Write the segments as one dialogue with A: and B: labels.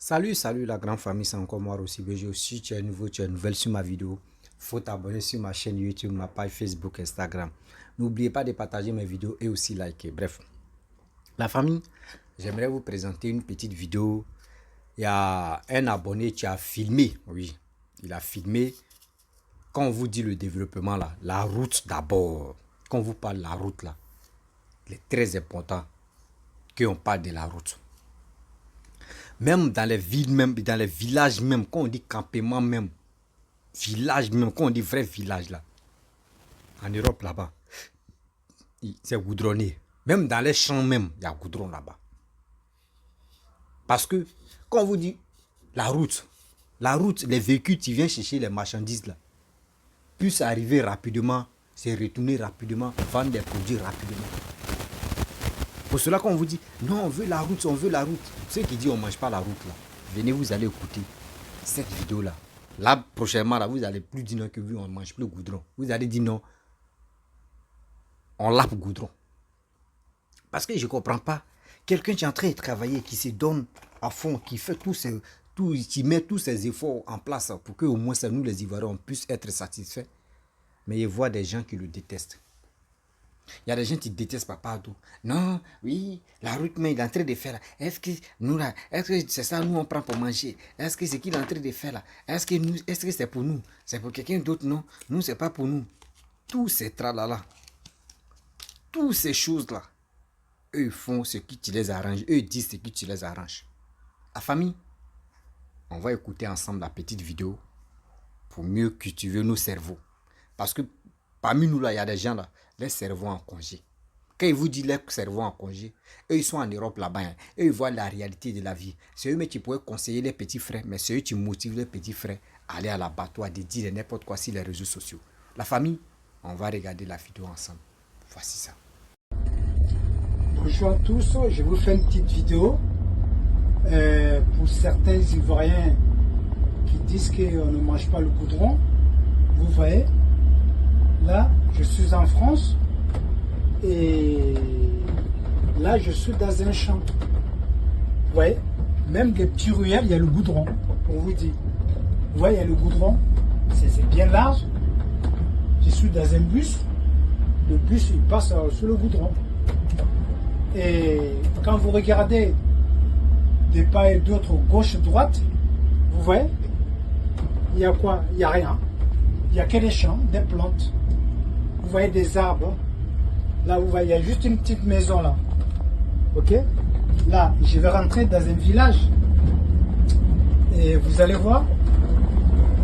A: Salut la grande famille, c'est encore moi aussi BG. Si tu es nouveau, tu es nouvelle sur ma vidéo, faut t'abonner sur ma chaîne YouTube, ma page Facebook, Instagram. N'oubliez pas de partager mes vidéos et aussi liker. Bref, la famille, j'aimerais vous présenter une petite vidéo. Il y a un abonné qui a filmé, oui, il a filmé. Quand on vous dit le développement là, la route d'abord. Quand on vous parle de la route là, il est très important qu'on parle de la route. Même dans les villes, même dans les villages, même quand on dit campement, même village, même quand on dit vrai village là, en Europe là-bas, c'est goudronné. Même dans les champs, même, il y a goudron là-bas. Parce que quand on vous dit la route, les véhicules qui viennent chercher les marchandises là, puissent arriver rapidement, se retourner rapidement, vendre des produits rapidement. Pour cela qu'on vous dit, non, on veut la route, on veut la route. Ceux qui disent on ne mange pas la route là, venez, vous allez écouter cette vidéo là. Là, prochainement, là, vous allez plus dire non que on ne mange plus le goudron. Vous allez dire non, on lappe goudron. Parce que je ne comprends pas. Quelqu'un qui est en train de travailler, qui se donne à fond, qui fait qui met tous ses efforts en place pour que au moins nous les Ivoiriens puissent être satisfaits. Mais il voit des gens qui le détestent. Il y a des gens qui détestent Papa Ado. Non, oui, la route, mais il est en train de faire là. Est-ce que nous là, est-ce que c'est ça nous on prend pour manger? Est-ce que c'est qu'il est en train de faire là? Est-ce que c'est pour nous? C'est pour quelqu'un d'autre? Non, nous c'est pas pour nous. Tous ces tralala, toutes ces choses là, eux font ce qui te les arrange. Eux disent ce qui te les arrange. La famille, on va écouter ensemble la petite vidéo pour mieux cultiver nos cerveaux. Parce que parmi nous là, il y a des gens là, les cerveaux en congé. Quand ils vous disent les cerveaux en congé, eux ils sont en Europe là-bas. Hein. Eux ils voient la réalité de la vie. C'est eux mais qui pourraient conseiller les petits frères, mais c'est eux qui motivent les petits frères à aller à l'abattoir, de dire n'importe quoi sur les réseaux sociaux. La famille, on va regarder la vidéo ensemble. Voici ça.
B: Bonjour à tous, je vous fais une petite vidéo pour certains Ivoiriens qui disent qu'on ne mange pas le goudron. Vous voyez, là je suis en France et là je suis dans un champ. Vous voyez, même des petits ruelles, il y a le goudron, pour vous dire. Vous voyez, il y a le goudron, c'est bien large. Je suis dans un bus, le bus il passe sur le goudron. Et quand vous regardez des part et d'autre, gauche-droite, vous voyez, il y a quoi? Il n'y a rien. Il n'y a que des champs, des plantes. Vous voyez des arbres. Là, vous voyez, il y a juste une petite maison là. Ok? Là, je vais rentrer dans un village. Et vous allez voir.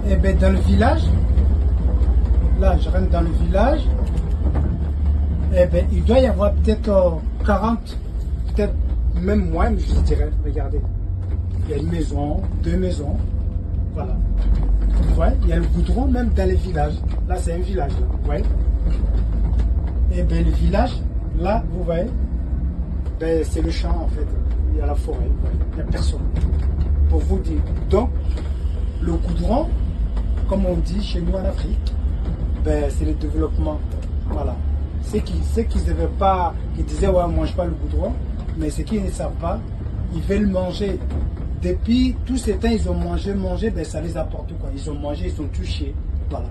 B: Et bien, dans le village, là, je rentre dans le village. Eh bien, il doit y avoir peut-être 40, peut-être même moins, je dirais. Regardez. Il y a une maison, deux maisons. Voilà. Vous voyez, il y a le goudron même dans les villages. Là, c'est un village. Là. Vous voyez. Et bien, le village, là, vous voyez, ben, c'est le champ en fait. Il y a la forêt. Vous voyez. Il n'y a personne. Pour vous dire. Donc, le goudron, comme on dit chez nous en Afrique, ben, c'est le développement. Voilà. Ceux qui ne savaient pas, qui disaient ouais, on ne mange pas le goudron, mais ceux qui ne savent pas, ils veulent manger. Depuis tous ces temps, ils ont mangé, ben ça les apporte quoi. Ils ont mangé, ils ont touché. Voilà.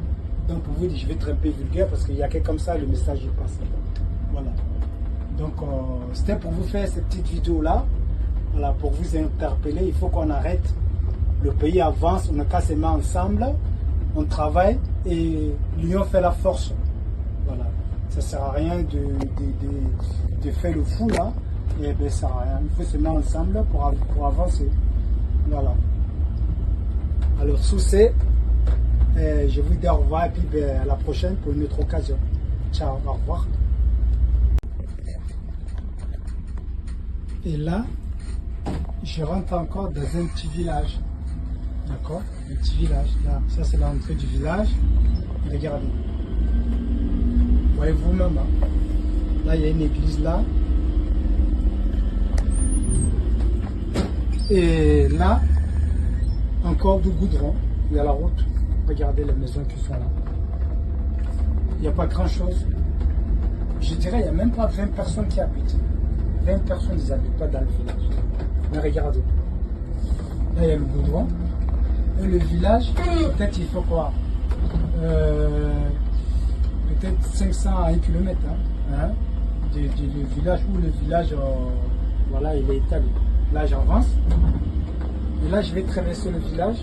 B: Donc pour vous dire, je vais être un peu vulgaire parce qu'il y a que comme ça, le message il passe. Voilà. Donc c'était pour vous faire cette petite vidéo là. Voilà, pour vous interpeller, il faut qu'on arrête. Le pays avance, on a qu'à se mettre ensemble, on travaille et l'union fait la force. Voilà. Ça ne sert à rien de faire le fou là. Et bien ça sert à rien. Il faut se mettre ensemble pour avancer. Voilà. Alors sous ce, je vous dis au revoir et puis ben, à la prochaine pour une autre occasion. Ciao, au revoir. Et là, je rentre encore dans un petit village. D'accord? Un petit village. Là, ça c'est l'entrée du village. Regardez. Voyez vous-même, hein. Là il y a une église là. Et là, encore du goudron. Il y a la route. Regardez les maisons qui sont là. Il n'y a pas grand chose. Je dirais, il n'y a même pas 20 personnes qui habitent. 20 personnes, ils n'habitent pas dans le village. Mais regardez. Là, il y a le goudron. Et le village, peut-être il faut quoi peut-être 500 à 1 km du village où le village, voilà, il est établi. Là, j'avance. Et là, je vais traverser le village.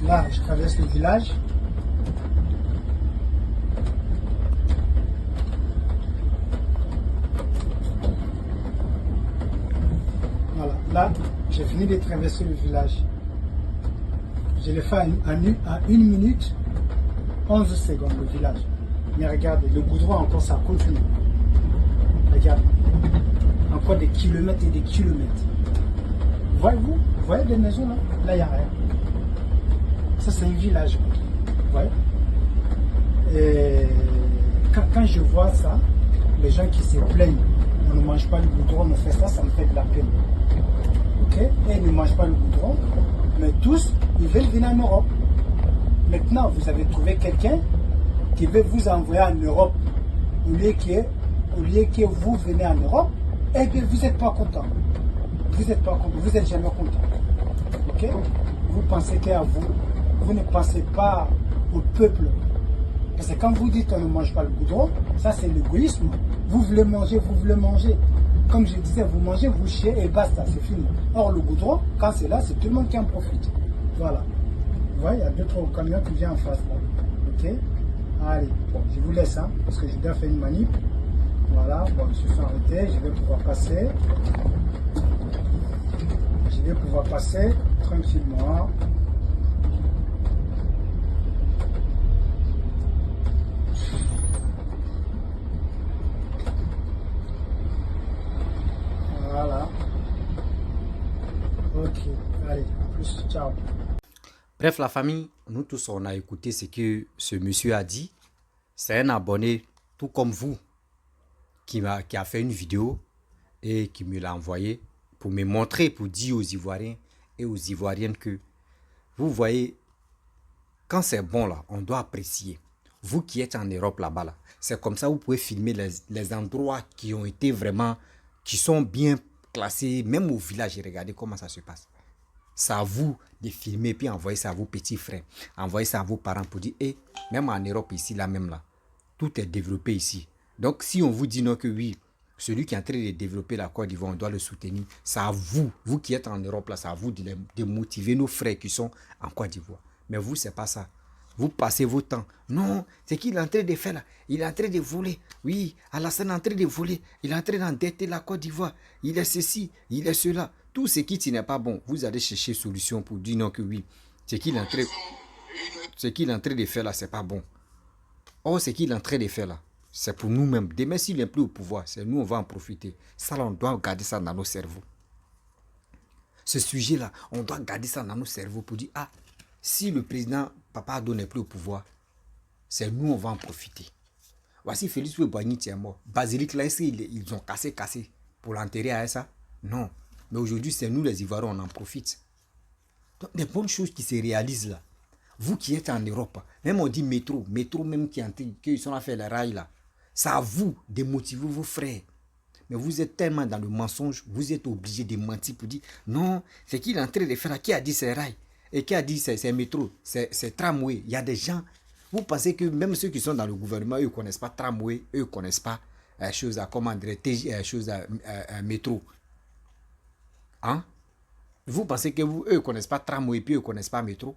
B: Là, je traverse le village. Voilà, là, j'ai fini de traverser le village. Je l'ai fait à 1 minute 11 secondes, le village. Mais regardez, le goudron encore, ça continue. Regardez, encore des kilomètres et des kilomètres. Voyez-vous, vous voyez des maisons là? Là, il n'y a rien. Ça, c'est un village. Vous voyez? Et quand je vois ça, les gens qui se plaignent, on ne mange pas le goudron, on fait ça, ça me fait de la peine. Ok? Et ils ne mangent pas le goudron, mais tous, ils veulent venir en Europe. Maintenant, vous avez trouvé quelqu'un qui veut vous envoyer en Europe au lieu que vous venez en Europe, et bien vous n'êtes pas content. Vous n'êtes pas content, vous n'êtes jamais content. Ok? Vous pensez qu'à vous, vous ne pensez pas au peuple. Parce que quand vous dites on ne mange pas le goudron, ça c'est l'égoïsme. Vous voulez manger, vous voulez manger. Comme je disais, vous mangez, vous chiez et basta, c'est fini. Or le goudron, quand c'est là, c'est tout le monde qui en profite. Voilà. Vous voyez, il y a d'autres camions qui viennent en face là. Ok? Allez, je vous laisse, parce que je dois faire une manip. Voilà, bon, ils se sont arrêtés, je vais pouvoir passer. Je vais pouvoir passer tranquillement. Voilà. Ok, allez, à plus, ciao.
A: Bref, la famille, nous tous, on a écouté ce que ce monsieur a dit. C'est un abonné, tout comme vous, qui a fait une vidéo et qui me l'a envoyé pour me montrer, pour dire aux Ivoiriens et aux Ivoiriennes que, vous voyez, quand c'est bon là, on doit apprécier. Vous qui êtes en Europe là-bas, là, c'est comme ça vous pouvez filmer les endroits qui ont été vraiment, qui sont bien classés, même au village, et regardez comment ça se passe. C'est à vous de filmer puis envoyer ça à vos petits frères, envoyer ça à vos parents pour dire, et même en Europe ici, là même là, tout est développé ici. Donc si on vous dit non que oui, celui qui est en train de développer la Côte d'Ivoire, on doit le soutenir, c'est à vous, vous qui êtes en Europe là, c'est à vous de motiver nos frères qui sont en Côte d'Ivoire. Mais vous, c'est pas ça. Vous passez vos temps. Non, c'est qu'il est en train de faire là. Il est en train de voler. Oui, Alassane est en train de voler. Il est en train d'endetter la Côte d'Ivoire. Il est ceci, il est cela. Tout ce qui n'est pas bon, vous allez chercher solution pour dire non que oui. Ce qu'il est en train de faire là, c'est pas bon. Or, ce qu'il est en train de faire là, c'est pour nous-mêmes. Demain, s'il n'est plus au pouvoir, c'est nous, on va en profiter. Ça, là, on doit garder ça dans nos cerveaux. Ce sujet-là, on doit garder ça dans nos cerveaux pour dire, ah, si le président Papa Ado n'est plus au pouvoir, c'est nous, on va en profiter. Voici Félix Houphouët-Boigny est mort. Basilique là, ils ont cassé pour l'enterrer à ça. Non. Mais aujourd'hui, c'est nous les Ivoiriens, on en profite. Donc, des bonnes choses qui se réalisent là. Vous qui êtes en Europe, même on dit métro même qui sont à faire les rails là. C'est à vous de motiver vos frères. Mais vous êtes tellement dans le mensonge, vous êtes obligé de mentir pour dire non, c'est qu'il est en train de faire là. Qui a dit c'est rail? Et qui a dit c'est métro, c'est tramway? Il y a des gens, vous pensez que même ceux qui sont dans le gouvernement, eux ne connaissent pas tramway, eux ne connaissent pas chose à commander, chose à métro. Hein? Vous pensez que eux ne connaissent pas tramway, puis eux ne connaissent pas métro?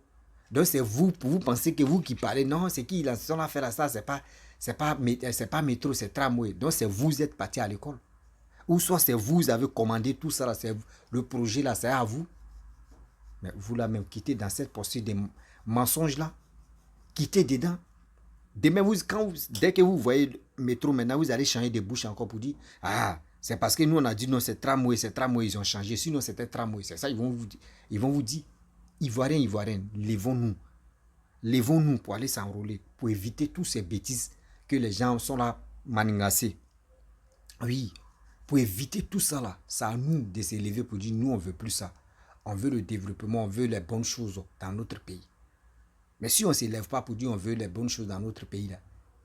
A: Donc c'est vous, vous pensez que vous qui parlez, non, c'est qui ils sont à faire ça, c'est pas métro, c'est tramway. Donc c'est vous êtes parti à l'école. Ou soit c'est vous avez commandé tout ça, là, c'est le projet là, c'est à vous. Mais vous là même, quittez dans cette posture de mensonges là. Quittez dedans. Demain, dès que vous voyez le métro, maintenant, vous allez changer de bouche encore pour dire, ah, c'est parce que nous, on a dit non, c'est tramway, ils ont changé. Sinon, c'était tramway. C'est ça, ils vont vous dire, Ivoiriens, levons-nous. Levons-nous pour aller s'enrôler, pour éviter toutes ces bêtises que les gens sont là maningassés. Oui, pour éviter tout ça là, c'est à nous de s'élever pour dire, nous, on ne veut plus ça. On veut le développement, on veut les bonnes choses dans notre pays. Mais si on ne s'élève pas pour dire on veut les bonnes choses dans notre pays, là,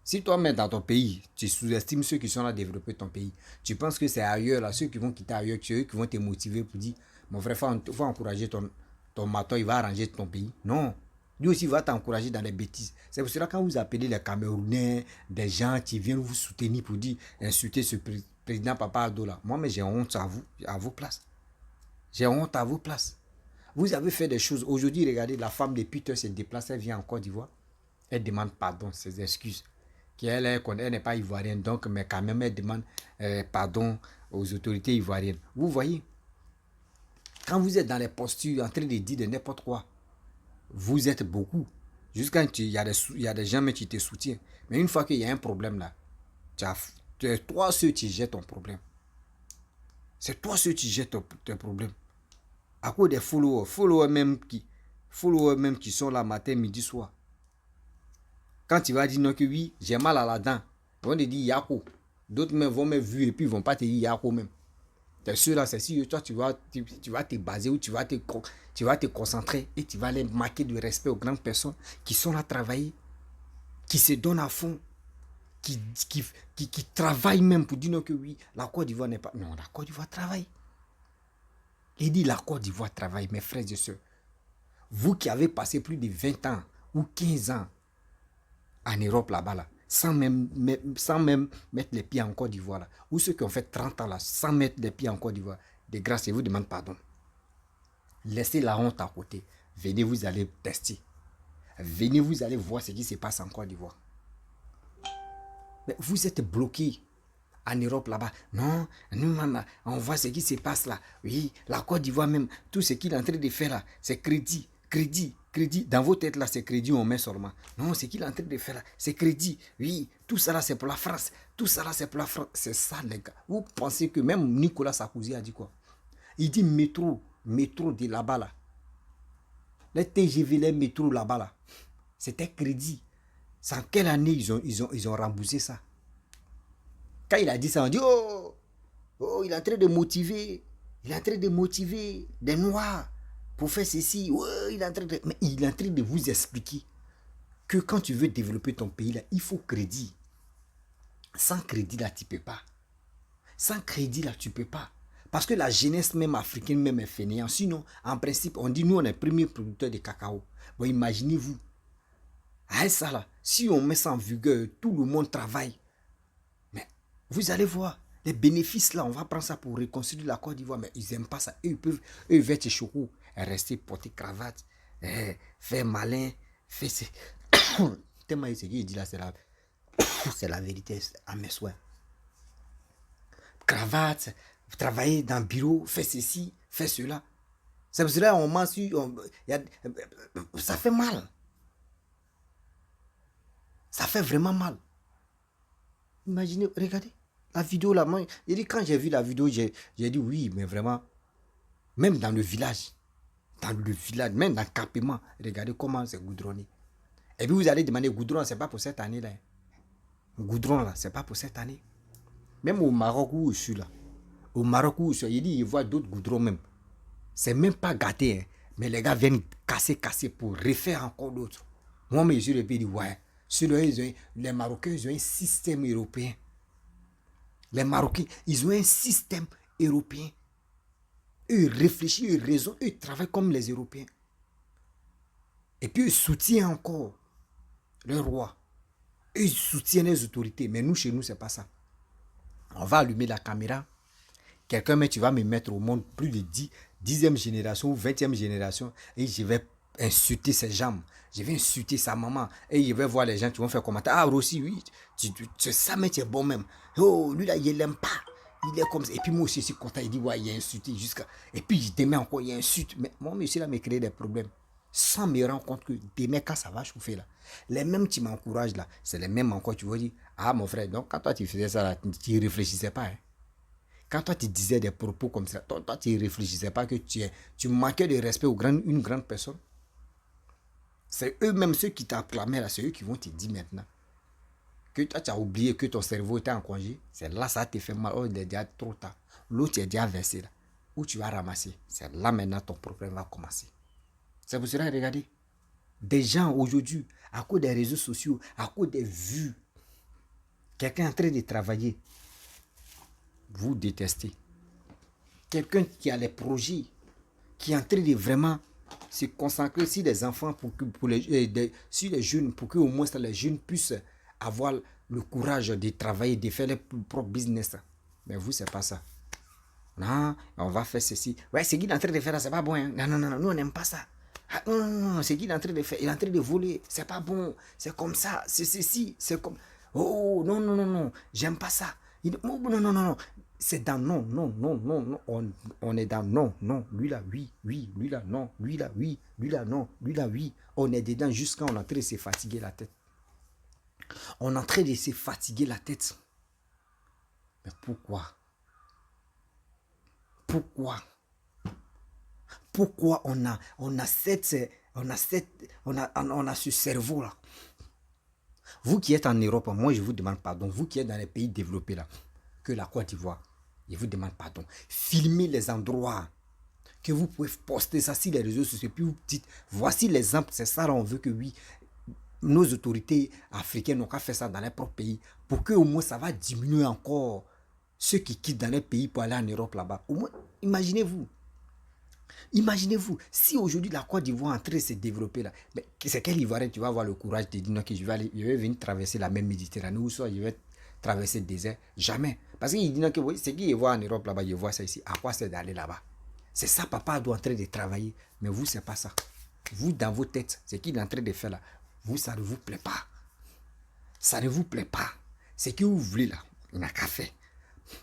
A: Si toi-même dans ton pays, tu sous-estimes ceux qui sont là à développer ton pays, tu penses que c'est ailleurs, là, ceux qui vont quitter ailleurs, ceux qui vont te motiver pour dire, mon frère, faut encourager ton maton, il va arranger ton pays. Non. Lui aussi va t'encourager dans les bêtises. C'est pour cela que quand vous appelez les Camerounais, des gens qui viennent vous soutenir pour dire, insulter ce président Papa Ado là, moi, mais j'ai honte à vos places. J'ai honte à vos places. Vous avez fait des choses. Aujourd'hui, regardez, la femme de Peter se déplace, elle vient en Côte d'Ivoire. Elle demande pardon, ses excuses. Elle n'est pas ivoirienne, donc, mais quand même, elle demande pardon aux autorités ivoiriennes. Vous voyez, quand vous êtes dans les postures en train de dire de n'importe quoi, vous êtes beaucoup. Jusqu'à il y a des gens qui te soutiennent. Mais une fois qu'il y a un problème là, c'est toi ceux qui jettent ton problème. C'est toi ceux qui jettent ton problème. À cause des followers même qui sont là matin, midi, soir. Quand tu vas dire non que oui, j'ai mal à la dent, ils vont te dire Yako. D'autres même vont me vu et puis ils vont pas te dire Yako même. C'est ceux-là, c'est sûr, toi tu vas te baser ou tu vas te concentrer et tu vas aller marquer du respect aux grandes personnes qui sont là à travailler, qui se donnent à fond, qui travaillent même pour dire non que oui, la Côte d'Ivoire n'est pas... Non, la Côte d'Ivoire travaille. Il dit la Côte d'Ivoire travaille, mes frères et sœurs. Vous qui avez passé plus de 20 ans ou 15 ans en Europe là-bas, là, sans même mettre les pieds en Côte d'Ivoire, là, ou ceux qui ont fait 30 ans là, sans mettre les pieds en Côte d'Ivoire, de grâce, je vous demande pardon. Laissez la honte à côté. Venez, vous allez tester. Venez, vous allez voir ce qui se passe en Côte d'Ivoire. Mais vous êtes bloqués en Europe là-bas. Non, nous, on voit ce qui se passe là. Oui, la Côte d'Ivoire même, tout ce qu'il est en train de faire là, c'est crédit. Dans vos têtes là, c'est crédit, on met seulement. Non, ce qu'il est en train de faire là, c'est crédit. Oui, tout ça là, c'est pour la France. Tout ça là, c'est pour la France. C'est ça, les gars. Vous pensez que même Nicolas Sarkozy a dit quoi? Il dit métro de là-bas là. Les TGV, les métros là-bas là. C'était crédit. C'est en quelle année ils ont remboursé ça? Quand il a dit ça, on dit oh, il est en train de motiver. Il est en train de motiver des Noirs pour faire ceci. Ouais, mais il est en train de vous expliquer que quand tu veux développer ton pays là, il faut crédit. Sans crédit là, tu ne peux pas. Sans crédit là, tu ne peux pas. Parce que la jeunesse même africaine même est fainéante. Sinon, en principe, on dit nous on est premier producteur de cacao. Bon, imaginez-vous. Ah ça là, si on met ça en vigueur, tout le monde travaille. Mais vous allez voir, les bénéfices là, on va prendre ça pour reconstruire la Côte d'Ivoire. Mais ils n'aiment pas ça. Eux, ils veulent être choco, rester porter cravate, faire malin, faire... Tellement ce qu'il dit là, c'est la vérité à mes soins. Cravate, travailler dans le bureau, faire ceci, faire cela. C'est pour cela qu'on mentionne, ça fait mal. Ça fait vraiment mal. Imaginez, regardez, la vidéo là, moi, quand j'ai vu la vidéo, j'ai dit oui, mais vraiment, même dans le village, même dans le campement, regardez comment c'est goudronné. Et puis vous allez demander, goudron, c'est pas pour cette année là. Goudron là, c'est pas pour cette année. Même au Maroc où je suis là, il dit, il voit d'autres goudrons même. C'est même pas gâté, hein. Mais les gars viennent casser pour refaire encore d'autres. Moi, mais je lui ai dit, ouais. Les Marocains, ils ont un système européen. Les Marocains, ils ont un système européen. Eux, ils réfléchissent, ils raisonnent, eux, ils travaillent comme les Européens. Et puis, ils soutiennent encore le roi. Eux, ils soutiennent les autorités. Mais nous, chez nous, c'est pas ça. On va allumer la caméra. Quelqu'un, mais tu vas me mettre au monde plus de 10e génération ou 20e génération. Et je vais insulter ses jambes. Je vais insulter sa maman. Et je vais voir les gens qui vont faire commentaire. Ah, Rossi, oui, tu sais, mais tu es bon même. Oh, lui là, il l'aime pas. Il est comme ça. Et puis moi aussi, je suis content. Il dit, ouais, il a insulté jusqu'à. Et puis demain encore, il insulte. Mais moi, monsieur là, me crée des problèmes. Sans me rendre compte que demain, quand ça va chauffer là, les mêmes qui m'encouragent là, c'est les mêmes encore. Tu vas dire, ah, mon frère, donc quand toi tu faisais ça là, tu ne réfléchissais pas. Hein? Quand toi tu disais des propos comme ça, toi tu ne réfléchissais pas que tu manquais de respect une grande personne. C'est eux-mêmes ceux qui t'acclamaient là, c'est eux qui vont te dire maintenant que toi tu as oublié que ton cerveau était en congé. C'est là ça te fait mal. Oh, il est déjà trop tard. L'autre est déjà versé là. Où tu vas ramasser. C'est là maintenant ton problème va commencer. C'est pour cela, regardez. Des gens aujourd'hui, à cause des réseaux sociaux, à cause des vues, Quelqu'un en train de travailler, vous détestez. Quelqu'un qui a les projets, qui est en train de vraiment se consacrer sur les enfants, sur les jeunes, pour que au moins les jeunes puissent avoir le courage de travailler, de faire leur propre business. Mais vous, c'est pas ça. Non, on va faire ceci. Ouais, c'est qu'il est en train de faire là, c'est pas bon. Hein? Non, non, non, nous on n'aime pas ça. Ah, non, non, non, c'est qu'il est en train de faire. Il est en train de voler. C'est pas bon. C'est comme ça. C'est ceci. C'est comme. Oh, non, non, non, non. J'aime pas ça. Oh, non, non, non, non. C'est dans non, non, non, non, non. On est dans non, non. Lui là, oui, oui. Lui là, non. Lui là, oui. Lui là, non. Lui là, oui. On est dedans jusqu'à on est en train de se fatiguer la tête. On est en train de se fatiguer la tête. Mais pourquoi? Pourquoi on a ce cerveau là? Vous qui êtes en Europe, moi je vous demande pardon. Vous qui êtes dans les pays développés là, que la Côte d'Ivoire, je vous demande pardon. Filmez les endroits que vous pouvez poster ça sur les réseaux sociaux. Puis vous dites, voici l'exemple, c'est ça là, on veut que oui, nos autorités africaines n'ont qu'à faire ça dans leur propre pays pour que au moins ça va diminuer encore ceux qui quittent dans les pays pour aller en Europe là-bas. Au moins, imaginez-vous. Imaginez-vous, si aujourd'hui la Côte d'Ivoire est en train de se développer là, mais c'est quel Ivoirien tu vas avoir le courage de dire non, que je vais venir traverser la même Méditerranée ou soit je vais traverser le désert? Jamais. Parce qu'il dit non, que oui, c'est qu'il voit en Europe là-bas, il voit ça ici. À quoi c'est d'aller là-bas? C'est ça, papa doit en train de travailler. Mais vous, c'est pas ça. Vous, dans vos têtes, c'est qu'il est en train de faire là. Vous, ça ne vous plaît pas. Ça ne vous plaît pas. C'est que vous voulez là, il n'a qu'à faire.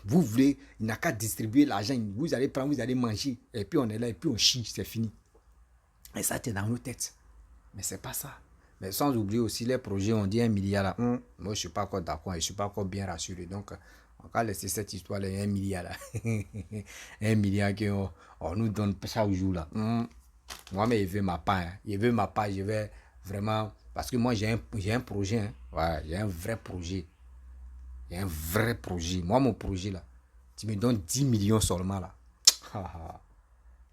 A: Vous voulez, il n'a qu'à distribuer l'argent. Vous allez prendre, vous allez manger. Et puis on est là, et puis on chie, c'est fini. Et ça, c'est dans nos têtes. Mais c'est pas ça. Mais sans oublier aussi les projets, on dit 1 milliard là. Moi, je ne suis pas encore d'accord, je ne suis pas encore bien rassuré. Donc, on va laisser cette histoire là, 1 milliard là. 1 milliard qu'on nous donne chaque jour là. Moi, mais il veut ma part. Hein. Il veut ma part, je vais vraiment. Parce que moi, j'ai un projet. Hein. Ouais, j'ai un vrai projet. Il y a un vrai projet. Moi, mon projet, là, tu me donnes 10 millions seulement, là.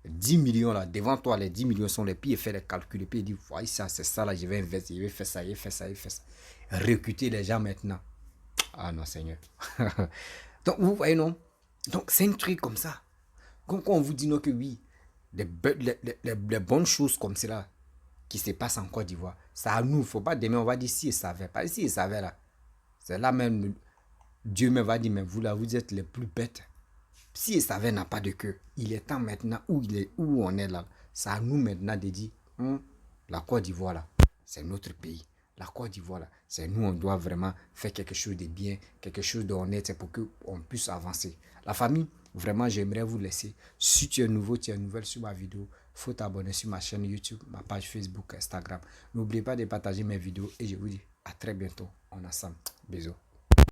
A: 10 millions, là, devant toi, les 10 millions sont les puis il fait les calculs, puis il dit, voyez ça, c'est ça, là, je vais investir, je vais faire ça, je vais faire ça, je vais faire ça. Recruter les gens maintenant. Ah non, Seigneur. Donc, vous voyez, non? Donc, c'est un truc comme ça. Quand on vous dit, non, que oui, les bonnes choses comme cela qui se passent en Côte d'Ivoire, ça à nous, il ne faut pas demain, on va dire si il savait. Pas si il savait, là. C'est là même. Dieu me va dire, mais vous là, vous êtes les plus bêtes. Si il savait n'a pas de queue, il est temps maintenant où on est là. C'est à nous maintenant de dire, la Côte d'Ivoire là, c'est notre pays. La Côte d'Ivoire là, c'est nous, on doit vraiment faire quelque chose de bien, quelque chose d'honnête pour qu'on puisse avancer. La famille, vraiment, j'aimerais vous laisser. Si tu es nouveau, tu es nouvelle sur ma vidéo, il faut t'abonner sur ma chaîne YouTube, ma page Facebook, Instagram. N'oubliez pas de partager mes vidéos et je vous dis à très bientôt. On est ensemble. Bisous.